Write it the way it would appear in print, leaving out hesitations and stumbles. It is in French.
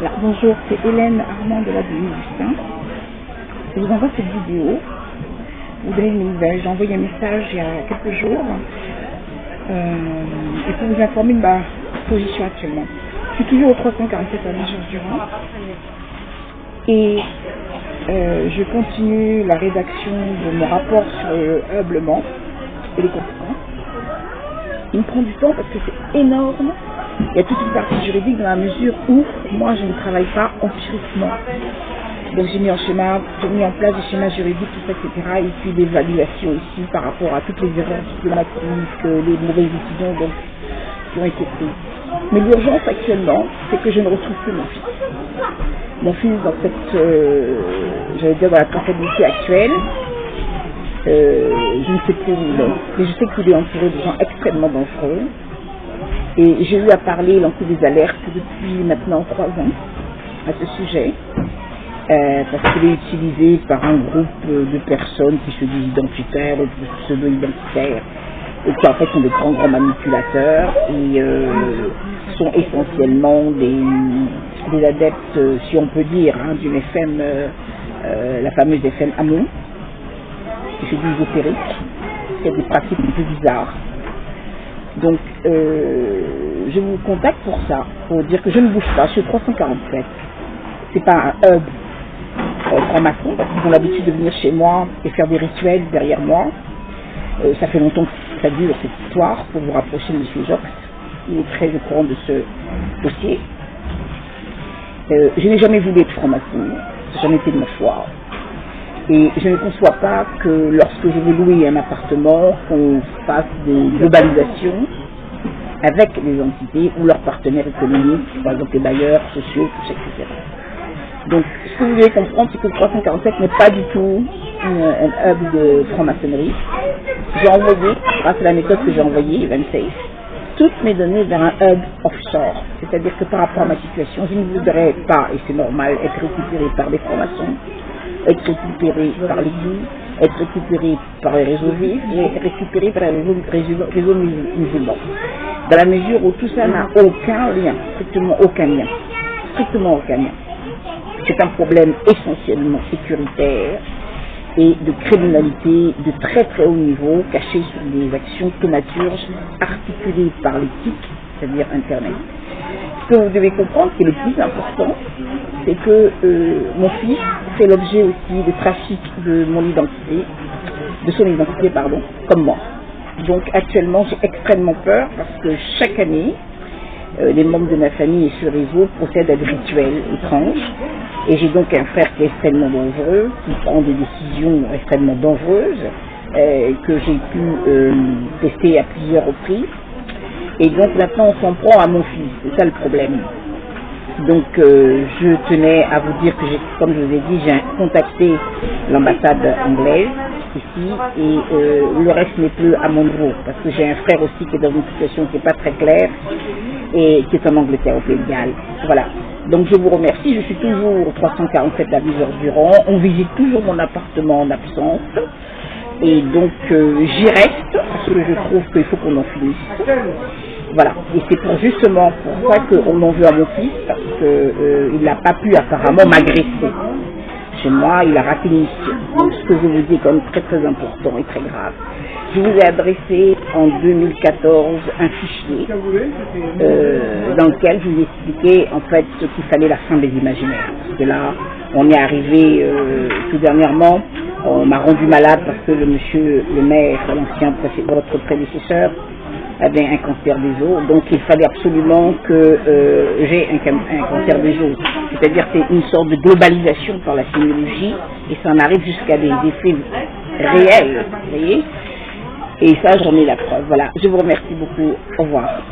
Alors, bonjour, c'est Hélène Armand de la Justin. Je vous envoie cette vidéo. Vous donnez une nouvelle. J'ai envoyé un message il y a quelques jours et pour vous informer de ma position actuellement. Je suis toujours au 347 à Georges-Durand et je continue la rédaction de mon rapport sur le hublement et les conséquences. Il me prend du temps parce que c'est énorme. Il y a toute une partie juridique dans la mesure où moi je ne travaille pas empiriquement. Donc j'ai mis en place des schémas juridiques, tout ça, etc. Et puis des évaluations ici par rapport à toutes les erreurs diplomatiques, les mauvaises décisions donc, qui ont été prises. Mais l'urgence actuellement, c'est que je ne retrouve plus mon fils. Mon fils dans cette, j'allais dire dans la traçabilité actuelle, je ne sais plus où il est. Mais je sais qu'il est entouré de gens extrêmement dangereux. Et j'ai eu à parler, lancer des alertes depuis maintenant 3 ans à ce sujet. Parce qu'il est utilisé par un groupe de personnes qui se disent identitaires, pseudo-identitaires, et qui en fait sont des grands manipulateurs et sont essentiellement des adeptes, si on peut dire, hein, d'une FM, la fameuse FM Amon, qui fait du ésotérique, qui a des pratiques un peu bizarres. Donc, je vous contacte pour ça, pour dire que je ne bouge pas, je suis 347. C'est pas un hub franc-maçon, parce qu'ils ont l'habitude de venir chez moi et faire des rituels derrière moi. Ça fait longtemps que ça dure cette histoire, pour vous rapprocher de M. Jox. Il est très au courant de ce dossier. Je n'ai jamais voulu être franc-maçon, ça n'a jamais été de ma foi. Et je ne conçois pas que lorsque je veux louer un appartement, qu'on fasse des globalisations avec les entités ou leurs partenaires économiques, par exemple les bailleurs sociaux, tout ça, etc. Donc, ce que vous devez comprendre, c'est que le 347 n'est pas du tout un hub de franc-maçonnerie. J'ai envoyé, grâce à la méthode que j'ai envoyée, Evensafe, toutes mes données vers un hub offshore. C'est-à-dire que par rapport à ma situation, je ne voudrais pas, et c'est normal, être récupéré par des francs-maçons, être récupéré par l'Église, être récupéré par les réseaux juifs et être récupéré par les réseaux musulmans. Dans la mesure où tout ça n'a aucun lien, strictement aucun lien. Strictement aucun lien. C'est un problème essentiellement sécuritaire et de criminalité de très très haut niveau, caché sur des actions thaumaturges articulées par l'éthique, c'est-à-dire Internet. Ce que vous devez comprendre, qui est le plus important, c'est que mon fils fait l'objet aussi de trafic de mon identité, de son identité, pardon, comme moi. Donc actuellement, j'ai extrêmement peur parce que chaque année, les membres de ma famille et ce réseau procèdent à des rituels étranges. Et j'ai donc un frère qui est extrêmement dangereux, qui prend des décisions extrêmement dangereuses, que j'ai pu tester à plusieurs reprises. Et donc maintenant on s'en prend à mon fils, c'est ça le problème. Donc je tenais à vous dire que comme je vous ai dit, j'ai contacté l'ambassade anglaise ici et le reste n'est plus à mon niveau parce que j'ai un frère aussi qui est dans une situation qui n'est pas très claire et qui est en Angleterre au Pays de Galles. Voilà. Donc je vous remercie, je suis toujours au 347 avenue Georges-Durand, on visite toujours mon appartement en absence. Et donc j'y reste parce que je trouve qu'il faut qu'on en finisse. Voilà, et c'est justement pour ça qu'on en veut à mon fils, parce qu'il n'a pas pu apparemment m'agresser. Chez moi, il a raté une mission. Donc ce que je vous dis est quand même très très important et très grave. Je vous ai adressé en 2014 un fichier dans lequel je vous ai expliqué en fait ce qu'il fallait la fin des imaginaires. Parce que là, on est arrivé tout dernièrement, on m'a rendu malade parce que le monsieur, le maire, votre prédécesseur, avait un cancer des os, donc il fallait absolument que j'ai un cancer des os. C'est-à-dire que c'est une sorte de globalisation par la sémiologie et ça en arrive jusqu'à des effets réels, vous voyez. Et ça, j'en ai la preuve. Voilà, je vous remercie beaucoup. Au revoir.